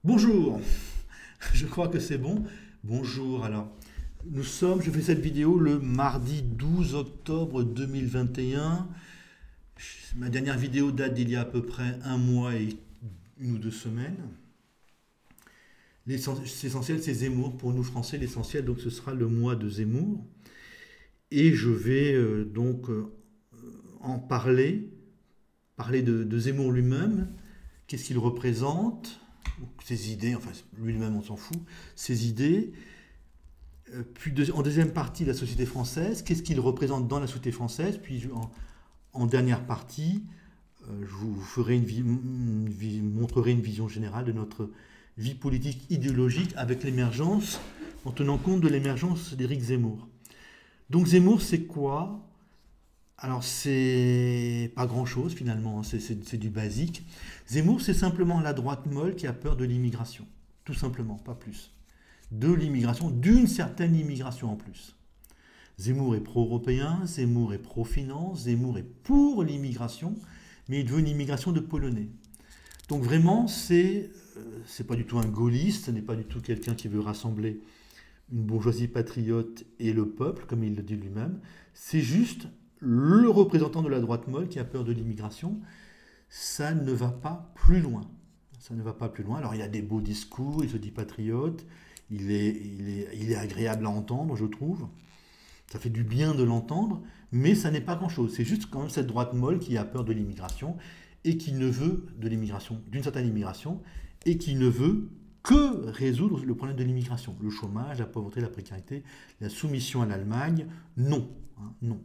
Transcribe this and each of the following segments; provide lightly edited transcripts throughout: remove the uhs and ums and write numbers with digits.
Bonjour, je crois que c'est bon. Bonjour, alors, je fais cette vidéo le mardi 12 octobre 2021. Ma dernière vidéo date d'il y a à peu près un mois et une ou deux semaines. L'essentiel, c'est Zemmour. Pour nous Français, l'essentiel, donc ce sera le mois de Zemmour. Et je vais en parler de Zemmour lui-même. Qu'est-ce qu'il représente? Ses idées, enfin lui-même on s'en fout, ses idées. En deuxième partie, la société française, qu'est-ce qu'il représente dans la société française. Puis en dernière partie, je vous ferai montrerai une vision générale de notre vie politique idéologique avec l'émergence, en tenant compte de l'émergence d'Éric Zemmour. Donc Zemmour, c'est quoi? Alors c'est pas grand-chose finalement, hein, c'est du basique. Zemmour, c'est simplement la droite molle qui a peur de l'immigration. Tout simplement, pas plus. De l'immigration, d'une certaine immigration en plus. Zemmour est pro-européen, Zemmour est pro-finance, Zemmour est pour l'immigration, mais il veut une immigration de Polonais. Donc vraiment, c'est pas du tout un gaulliste, ce n'est pas du tout quelqu'un qui veut rassembler une bourgeoisie patriote et le peuple, comme il le dit lui-même. C'est juste le représentant de la droite molle qui a peur de l'immigration. Ça ne va pas plus loin. Ça ne va pas plus loin. Alors il a des beaux discours, il se dit patriote, il est agréable à entendre, je trouve. Ça fait du bien de l'entendre, mais ça n'est pas grand-chose. C'est juste quand même cette droite molle qui a peur de l'immigration et qui ne veut de l'immigration, d'une certaine immigration, et qui ne veut que résoudre le problème de l'immigration. Le chômage, la pauvreté, la précarité, la soumission à l'Allemagne, non. Hein, non.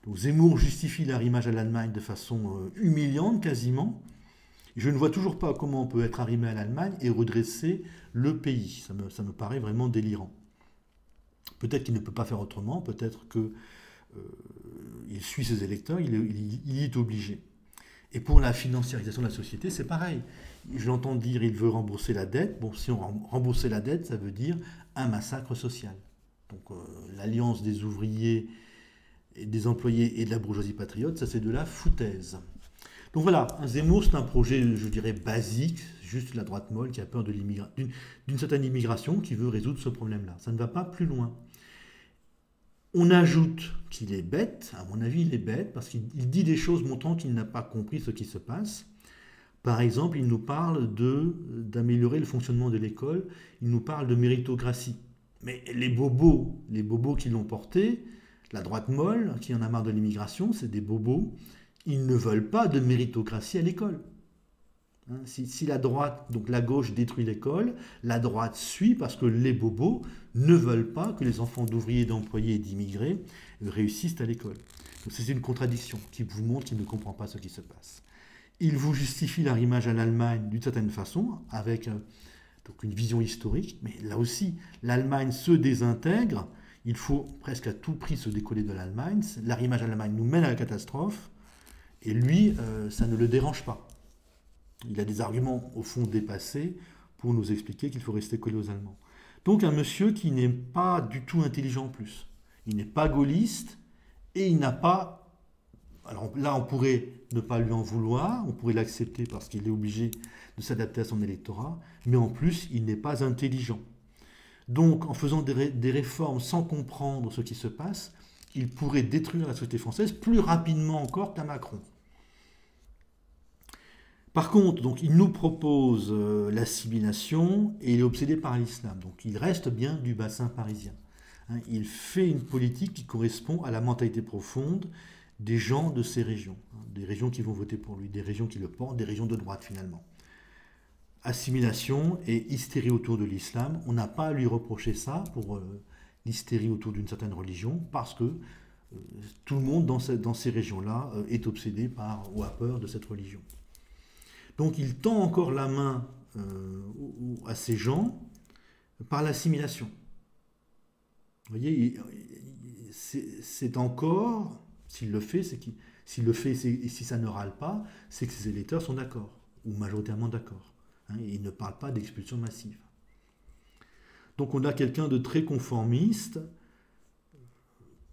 Donc Zemmour justifie l'arrimage à l'Allemagne de façon humiliante quasiment. Je ne vois toujours pas comment on peut être arrimé à l'Allemagne et redresser le pays. Ça me paraît vraiment délirant. Peut-être qu'il ne peut pas faire autrement, peut-être qu'il suit ses électeurs, il y est obligé. Et pour la financiarisation de la société, c'est pareil. Je l'entends dire il veut rembourser la dette. Bon, si on rembourse la dette, ça veut dire un massacre social. Donc l'alliance des ouvriers, et des employés et de la bourgeoisie patriote, ça c'est de la foutaise. Donc voilà, un Zemmour, c'est un projet, je dirais, basique, juste la droite molle qui a peur d'une certaine immigration, qui veut résoudre ce problème-là. Ça ne va pas plus loin. On ajoute qu'il est bête, à mon avis il est bête, parce qu'il dit des choses montrant qu'il n'a pas compris ce qui se passe. Par exemple, il nous parle d'améliorer le fonctionnement de l'école, il nous parle de méritocratie. Mais les bobos qui l'ont porté, la droite molle, qui en a marre de l'immigration, c'est des bobos, ils ne veulent pas de méritocratie à l'école. Hein, si la droite, donc la gauche détruit l'école, la droite suit parce que les bobos ne veulent pas que les enfants d'ouvriers, d'employés et d'immigrés réussissent à l'école. Donc c'est une contradiction qui vous montre qu'il ne comprend pas ce qui se passe. Il vous justifie l'arrimage à l'Allemagne d'une certaine façon, avec donc une vision historique, mais là aussi, l'Allemagne se désintègre, il faut presque à tout prix se décoller de l'Allemagne, l'arrimage à l'Allemagne nous mène à la catastrophe, et lui, ça ne le dérange pas. Il a des arguments au fond dépassés pour nous expliquer qu'il faut rester collé aux Allemands. Donc un monsieur qui n'est pas du tout intelligent en plus. Il n'est pas gaulliste et il n'a pas... Alors là, on pourrait ne pas lui en vouloir, on pourrait l'accepter parce qu'il est obligé de s'adapter à son électorat, mais en plus, il n'est pas intelligent. Donc en faisant des réformes sans comprendre ce qui se passe, il pourrait détruire la société française plus rapidement encore qu'un Macron. Par contre, donc, il nous propose l'assimilation et il est obsédé par l'islam. Donc il reste bien du bassin parisien. Hein, il fait une politique qui correspond à la mentalité profonde des gens de ces régions. Hein, des régions qui vont voter pour lui, des régions qui le portent, des régions de droite finalement. Assimilation et hystérie autour de l'islam. On n'a pas à lui reprocher ça pour l'hystérie autour d'une certaine religion parce que tout le monde dans ces régions-là est obsédé par ou a peur de cette religion. Donc il tend encore la main à ces gens par l'assimilation. Vous voyez, c'est encore, s'il le fait, s'il le fait et si ça ne râle pas, c'est que ses électeurs sont d'accord, ou majoritairement d'accord. Hein, et il ne parle pas d'expulsion massive. Donc on a quelqu'un de très conformiste,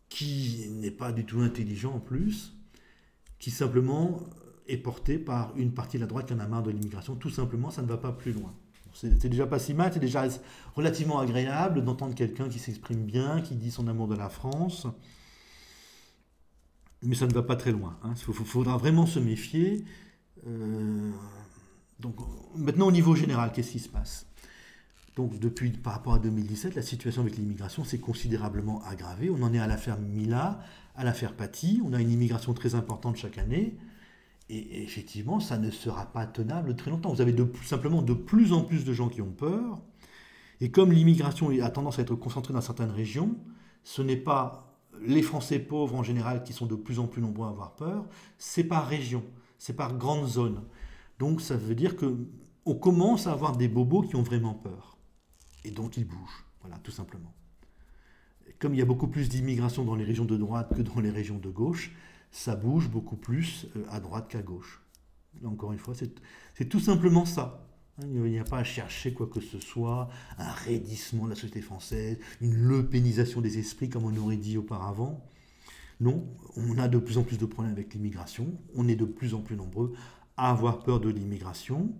qui n'est pas du tout intelligent en plus, qui simplement est porté par une partie de la droite qui en a marre de l'immigration. Tout simplement, ça ne va pas plus loin. C'est déjà pas si mal, c'est déjà relativement agréable d'entendre quelqu'un qui s'exprime bien, qui dit son amour de la France. Mais ça ne va pas très loin. Il faudra vraiment se méfier. Euh, donc, maintenant, au niveau général, qu'est-ce qui se passe? Donc, par rapport à 2017, la situation avec l'immigration s'est considérablement aggravée. On en est à l'affaire Mila, à l'affaire Paty. On a une immigration très importante chaque année. Et effectivement, ça ne sera pas tenable très longtemps. Vous avez simplement de plus en plus de gens qui ont peur. Et comme l'immigration a tendance à être concentrée dans certaines régions, ce n'est pas les Français pauvres en général qui sont de plus en plus nombreux à avoir peur, c'est par région, c'est par grande zone. Donc ça veut dire qu'on commence à avoir des bobos qui ont vraiment peur. Et donc ils bougent, voilà, tout simplement. Comme il y a beaucoup plus d'immigration dans les régions de droite que dans les régions de gauche, ça bouge beaucoup plus à droite qu'à gauche. Là, encore une fois, c'est tout simplement ça. Il n'y a pas à chercher quoi que ce soit, un raidissement de la société française, une lepénisation des esprits comme on aurait dit auparavant. Non, on a de plus en plus de problèmes avec l'immigration, on est de plus en plus nombreux à avoir peur de l'immigration.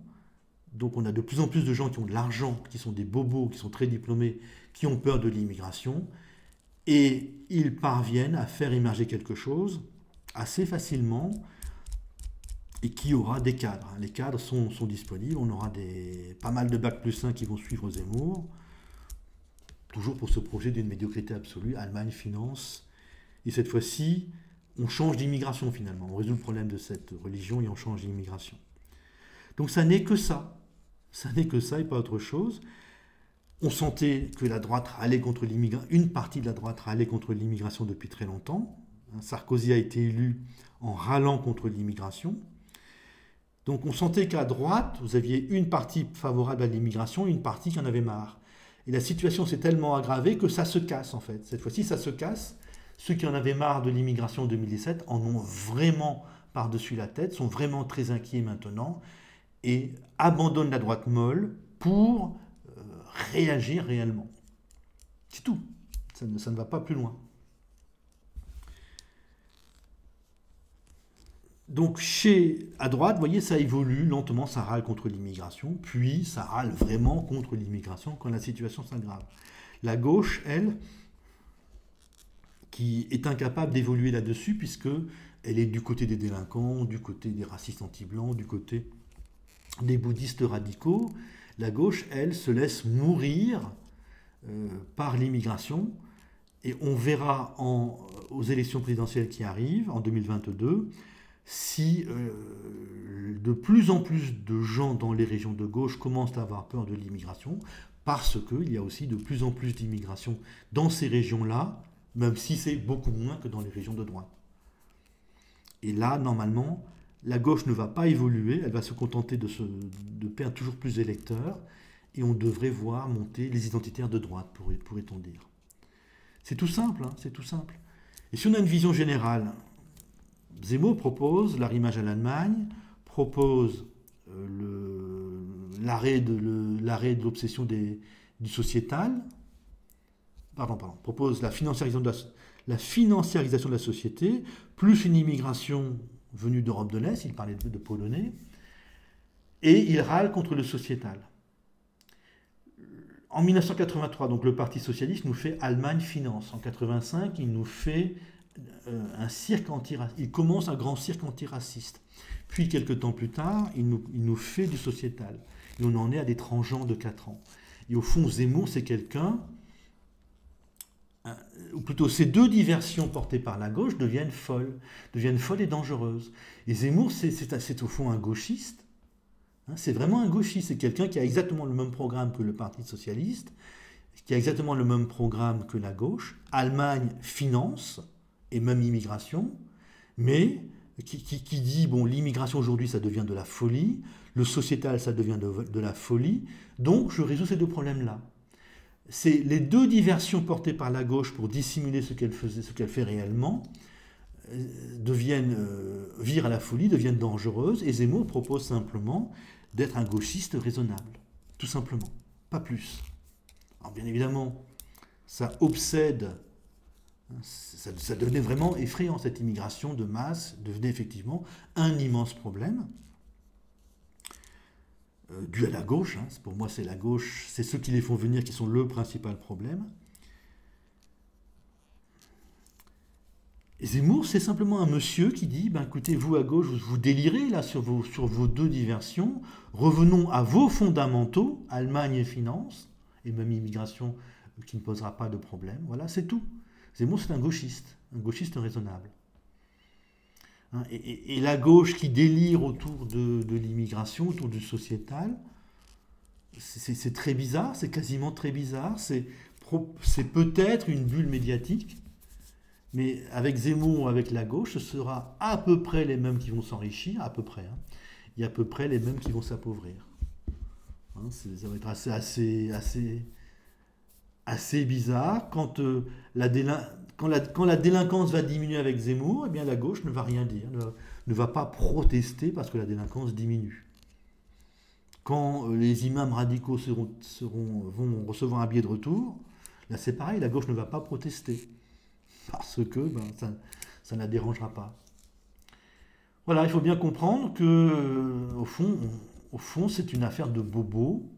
Donc on a de plus en plus de gens qui ont de l'argent, qui sont des bobos, qui sont très diplômés, qui ont peur de l'immigration. Et ils parviennent à faire émerger quelque chose assez facilement et qui aura des cadres. Les cadres sont disponibles, on aura pas mal de Bac+1 qui vont suivre Zemmour, toujours pour ce projet d'une médiocrité absolue, Allemagne, finance. Et cette fois-ci, on change d'immigration finalement, on résout le problème de cette religion et on change d'immigration. Donc ça n'est que ça et pas autre chose. On sentait que la droite râlait contre l'immigration, une partie de la droite râlait contre l'immigration depuis très longtemps. Sarkozy a été élu en râlant contre l'immigration. Donc on sentait qu'à droite, vous aviez une partie favorable à l'immigration et une partie qui en avait marre. Et la situation s'est tellement aggravée que ça se casse en fait. Cette fois-ci, ça se casse. Ceux qui en avaient marre de l'immigration en 2017 en ont vraiment par-dessus la tête, sont vraiment très inquiets maintenant et abandonnent la droite molle pour réagir réellement. C'est tout. Ça ne va pas plus loin. Donc à droite, vous voyez, ça évolue lentement, ça râle contre l'immigration, puis ça râle vraiment contre l'immigration quand la situation s'aggrave. La gauche, elle, qui est incapable d'évoluer là-dessus, puisque elle est du côté des délinquants, du côté des racistes anti-blancs, du côté des bouddhistes radicaux, la gauche, elle, se laisse mourir par l'immigration, et on verra aux élections présidentielles qui arrivent, en 2022, si de plus en plus de gens dans les régions de gauche commencent à avoir peur de l'immigration, parce qu'il y a aussi de plus en plus d'immigration dans ces régions-là, même si c'est beaucoup moins que dans les régions de droite. Et là, normalement, la gauche ne va pas évoluer, elle va se contenter de perdre toujours plus d'électeurs, et on devrait voir monter les identitaires de droite, pourrait-on dire. C'est tout simple, hein, c'est tout simple. Et si on a une vision générale, Zemmour propose l'arrimage à l'Allemagne, propose l'arrêt de l'obsession du sociétal, propose la financiarisation de la société, plus une immigration venue d'Europe de l'Est, il parlait de Polonais, et il râle contre le sociétal. En 1983, donc le Parti socialiste nous fait Allemagne finance. En 1985, il nous fait un cirque antiraciste. Il commence un grand cirque antiraciste. Puis, quelques temps plus tard, il nous fait du sociétal. Et on en est à des tranchants de 4 ans. Et au fond, Zemmour, c'est quelqu'un, ou plutôt ces deux diversions portées par la gauche deviennent folles et dangereuses. Et Zemmour, c'est au fond un gauchiste. C'est vraiment un gauchiste. C'est quelqu'un qui a exactement le même programme que le Parti socialiste, qui a exactement le même programme que la gauche. Allemagne finance, et même immigration, mais qui dit, bon, l'immigration aujourd'hui, ça devient de la folie, le sociétal, ça devient de la folie, donc je résous ces deux problèmes-là. C'est les deux diversions portées par la gauche pour dissimuler ce qu'elle fait réellement, virent à la folie, deviennent dangereuses, et Zemmour propose simplement d'être un gauchiste raisonnable, tout simplement, pas plus. Alors bien évidemment, ça obsède. Ça devenait vraiment effrayant, cette immigration de masse devenait effectivement un immense problème. dû à la gauche. Hein. Pour moi, c'est la gauche, c'est ceux qui les font venir qui sont le principal problème. Et Zemmour, c'est simplement un monsieur qui dit, ben écoutez, vous à gauche, vous délirez là sur vos deux diversions, revenons à vos fondamentaux, Allemagne et finance, et même immigration qui ne posera pas de problème. Voilà, c'est tout. Zemmour, c'est un gauchiste raisonnable. Hein, et la gauche qui délire autour de l'immigration, autour du sociétal, c'est très bizarre, c'est quasiment très bizarre, c'est peut-être une bulle médiatique, mais avec Zemmour, avec la gauche, ce sera à peu près les mêmes qui vont s'enrichir, à peu près, hein, et à peu près les mêmes qui vont s'appauvrir. Hein, ça va être assez bizarre. Quand la délinquance va diminuer avec Zemmour, eh bien la gauche ne va rien dire, ne va pas protester parce que la délinquance diminue. Quand les imams radicaux vont recevoir un billet de retour, là c'est pareil, la gauche ne va pas protester. Parce que ça ne la dérangera pas. Voilà, il faut bien comprendre que, au fond, c'est une affaire de bobos,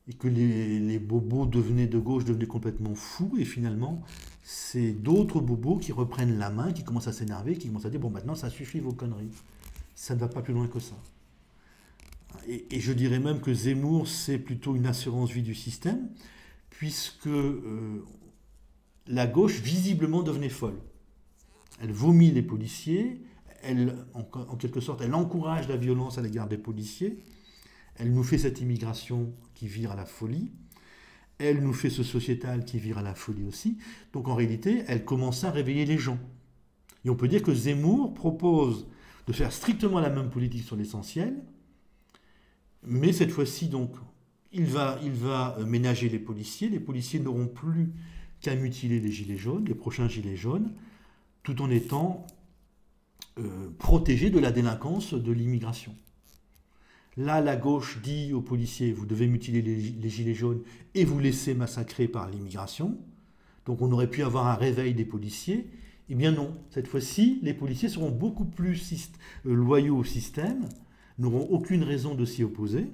et que les bobos de gauche devenaient complètement fous, et finalement, c'est d'autres bobos qui reprennent la main, qui commencent à s'énerver, qui commencent à dire, bon, maintenant, ça suffit vos conneries. Ça ne va pas plus loin que ça. Et je dirais même que Zemmour, c'est plutôt une assurance vie du système, puisque la gauche, visiblement, devenait folle. Elle vomit les policiers, en quelque sorte, elle encourage la violence à l'égard des policiers, elle nous fait cette immigration qui vire à la folie, elle nous fait ce sociétal qui vire à la folie aussi. Donc en réalité, elle commence à réveiller les gens. Et on peut dire que Zemmour propose de faire strictement la même politique sur l'essentiel, mais cette fois-ci, donc, il va ménager les policiers n'auront plus qu'à mutiler les gilets jaunes, les prochains gilets jaunes, tout en étant protégés de la délinquance de l'immigration. Là, la gauche dit aux policiers, vous devez mutiler les gilets jaunes et vous laisser massacrer par l'immigration. Donc on aurait pu avoir un réveil des policiers. Eh bien non, cette fois-ci, les policiers seront beaucoup plus loyaux au système, n'auront aucune raison de s'y opposer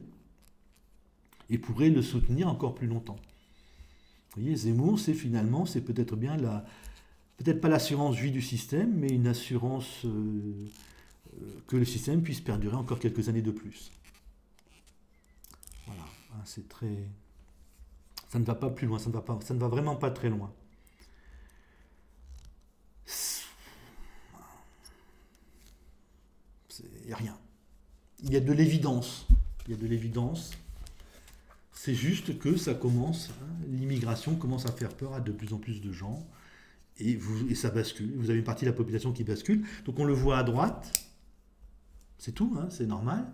et pourraient le soutenir encore plus longtemps. Vous voyez, Zemmour, c'est peut-être bien peut-être pas l'assurance vie du système, mais une assurance que le système puisse perdurer encore quelques années de plus. Voilà, c'est très... Ça ne va pas plus loin, ça ne va vraiment pas très loin. Il n'y a rien. Il y a de l'évidence. C'est juste que ça commence, l'immigration commence à faire peur à de plus en plus de gens, et ça bascule. Vous avez une partie de la population qui bascule. Donc on le voit à droite, c'est tout, c'est normal.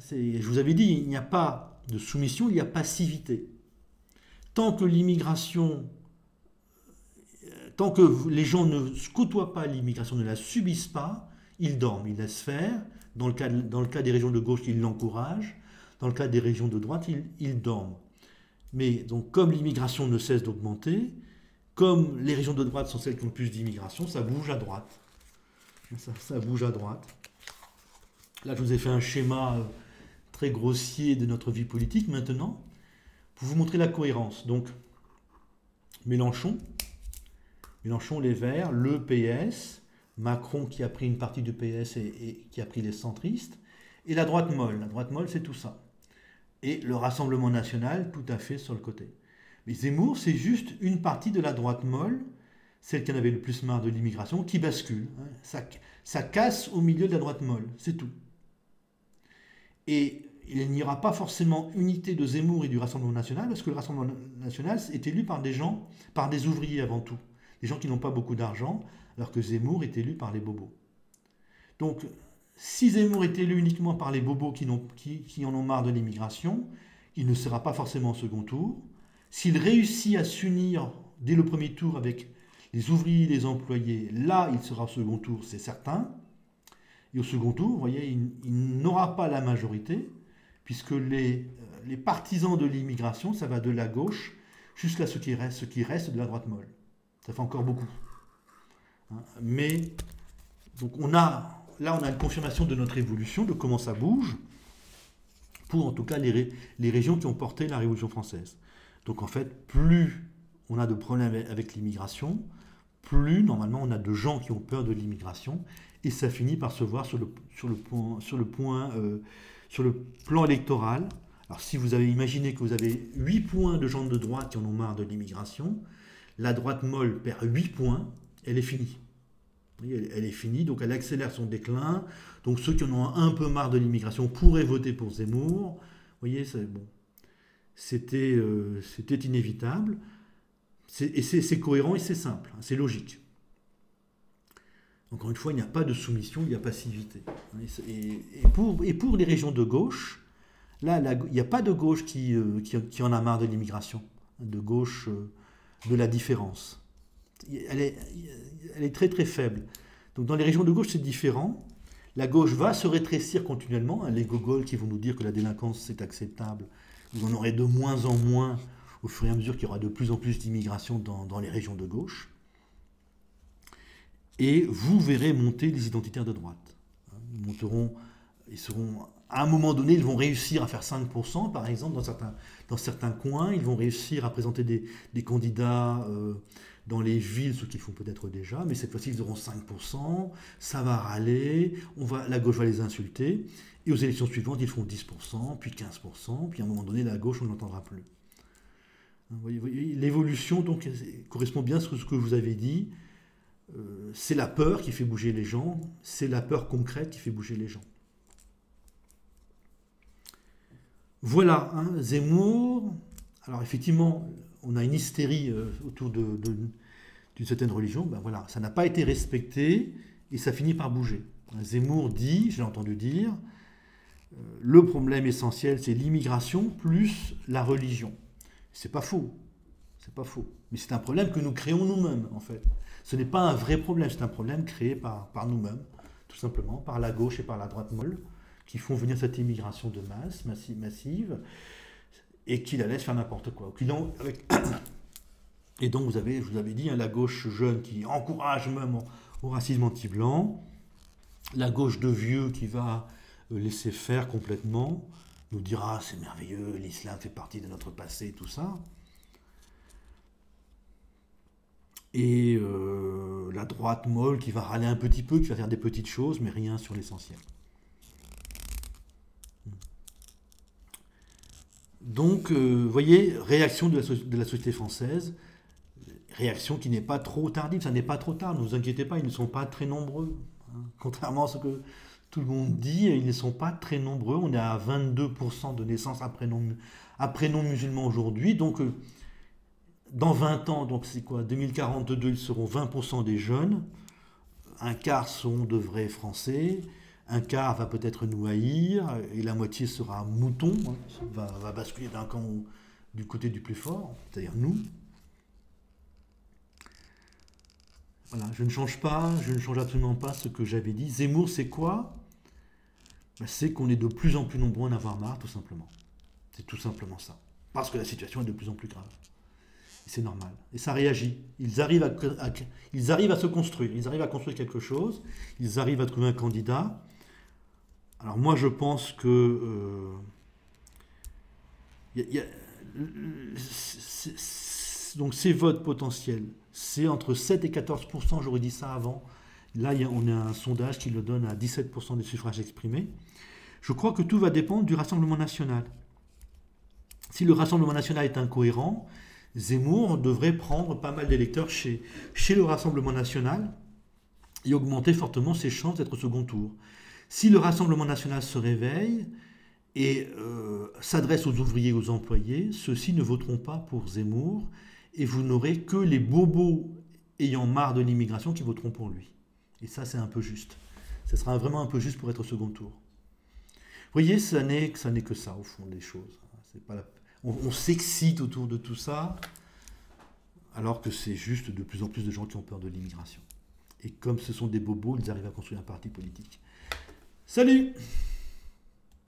Je vous avais dit, il n'y a pas de soumission, il y a passivité. Tant que les gens ne côtoient pas l'immigration, ne la subissent pas, ils dorment, ils laissent faire. Dans le cas des régions de gauche, ils l'encouragent. Dans le cas des régions de droite, ils dorment. Mais donc, comme l'immigration ne cesse d'augmenter, comme les régions de droite sont celles qui ont le plus d'immigration, ça bouge à droite. Ça bouge à droite. Là, je vous ai fait un schéma très grossier de notre vie politique. Maintenant, pour vous montrer la cohérence. Donc, Mélenchon, les Verts, le PS, Macron qui a pris une partie du PS et qui a pris les centristes, et la droite molle. La droite molle, c'est tout ça. Et le Rassemblement national, tout à fait sur le côté. Mais Zemmour, c'est juste une partie de la droite molle, celle qui en avait le plus marre de l'immigration, qui bascule. Ça casse au milieu de la droite molle, c'est tout. Et il n'y aura pas forcément unité de Zemmour et du Rassemblement national, parce que le Rassemblement national est élu par des ouvriers avant tout. Des gens qui n'ont pas beaucoup d'argent, alors que Zemmour est élu par les bobos. Donc, si Zemmour est élu uniquement par les bobos qui en ont marre de l'immigration, il ne sera pas forcément au second tour. S'il réussit à s'unir dès le premier tour avec les ouvriers et les employés, là, il sera au second tour, c'est certain. Et au second tour, vous voyez, il n'aura pas la majorité, puisque les partisans de l'immigration, ça va de la gauche jusqu'à ce qui reste de la droite molle. Ça fait encore beaucoup. Mais, donc on a une confirmation de notre évolution, de comment ça bouge. pour en tout cas les régions qui ont porté la Révolution française. Donc en fait, plus on a de problèmes avec l'immigration, plus normalement on a de gens qui ont peur de l'immigration, et ça finit par se voir sur le plan électoral. Alors si vous avez imaginé que vous avez 8 points de gens de droite qui en ont marre de l'immigration, la droite molle perd 8 points, elle est finie. Elle est finie, donc elle accélère son déclin. Donc ceux qui en ont un peu marre de l'immigration pourraient voter pour Zemmour. Vous voyez, bon, c'était inévitable. Et c'est cohérent et c'est simple, c'est logique. Encore une fois, il n'y a pas de soumission, il y a passivité. Et pour les régions de gauche, là, il n'y a pas de gauche qui en a marre de l'immigration, de gauche de la différence. Elle est très très faible. Donc dans les régions de gauche, c'est différent. La gauche va se rétrécir continuellement. Les gogols qui vont nous dire que la délinquance c'est acceptable, vous en aurez de moins en moins au fur et à mesure qu'il y aura de plus en plus d'immigration dans les régions de gauche. Et vous verrez monter les identitaires de droite. Ils seront, à un moment donné, ils vont réussir à faire 5%, par exemple, dans certains coins. Ils vont réussir à présenter des candidats dans les villes, ce qu'ils font peut-être déjà, mais cette fois-ci, ils auront 5%, ça va râler, la gauche va les insulter, et aux élections suivantes, ils font 10%, puis 15%, puis à un moment donné, la gauche, on ne l'entendra plus. Vous voyez, l'évolution donc correspond bien à ce que vous avez dit. C'est la peur qui fait bouger les gens, c'est la peur concrète qui fait bouger les gens. Voilà, hein, Zemmour. Alors effectivement, on a une hystérie autour d'une certaine religion. Ben voilà, ça n'a pas été respecté et ça finit par bouger. Zemmour dit, je l'ai entendu dire, le problème essentiel c'est l'immigration plus la religion. C'est pas faux, mais c'est un problème que nous créons nous-mêmes en fait. Ce n'est pas un vrai problème, c'est un problème créé par nous-mêmes, tout simplement, par la gauche et par la droite molle, qui font venir cette immigration de masse, massive, et qui la laissent faire n'importe quoi. Et donc, je vous avais dit, hein, la gauche jeune qui encourage même au racisme anti-blanc, la gauche de vieux qui va laisser faire complètement, nous dira c'est merveilleux, l'islam fait partie de notre passé, tout ça. Et la droite molle qui va râler un petit peu, qui va faire des petites choses, mais rien sur l'essentiel. Donc, vous voyez, réaction de la société française, réaction qui n'est pas trop tardive, ça n'est pas trop tard, ne vous inquiétez pas, ils ne sont pas très nombreux. Hein. Contrairement à ce que tout le monde dit, ils ne sont pas très nombreux, on est à 22% de naissances après non musulmans aujourd'hui, donc dans 20 ans, donc c'est quoi, 2042, ils seront 20% des jeunes, un quart seront de vrais Français, un quart va peut-être nous haïr, et la moitié sera mouton, hein, va basculer d'un camp du côté du plus fort, c'est-à-dire nous. Voilà, je ne change absolument pas ce que j'avais dit. Zemmour, c'est quoi? C'est qu'on est de plus en plus nombreux à en avoir marre, tout simplement. C'est tout simplement ça. Parce que la situation est de plus en plus grave. Et c'est normal. Et ça réagit. Ils arrivent à se construire. Ils arrivent à construire quelque chose. Ils arrivent à trouver un candidat. Alors moi, je pense que donc ces votes potentiels, c'est entre 7 et 14%, j'aurais dit ça avant. Là, on a un sondage qui le donne à 17% des suffrages exprimés. Je crois que tout va dépendre du Rassemblement national. Si le Rassemblement national est incohérent, Zemmour devrait prendre pas mal d'électeurs chez le Rassemblement national et augmenter fortement ses chances d'être au second tour. Si le Rassemblement national se réveille et s'adresse aux ouvriers et aux employés, ceux-ci ne voteront pas pour Zemmour et vous n'aurez que les bobos ayant marre de l'immigration qui voteront pour lui. Et ça, c'est un peu juste. Ce sera vraiment un peu juste pour être au second tour. Vous voyez, ça n'est que ça, au fond des choses. C'est pas on s'excite autour de tout ça, alors que c'est juste de plus en plus de gens qui ont peur de l'immigration. Et comme ce sont des bobos, ils arrivent à construire un parti politique. Salut!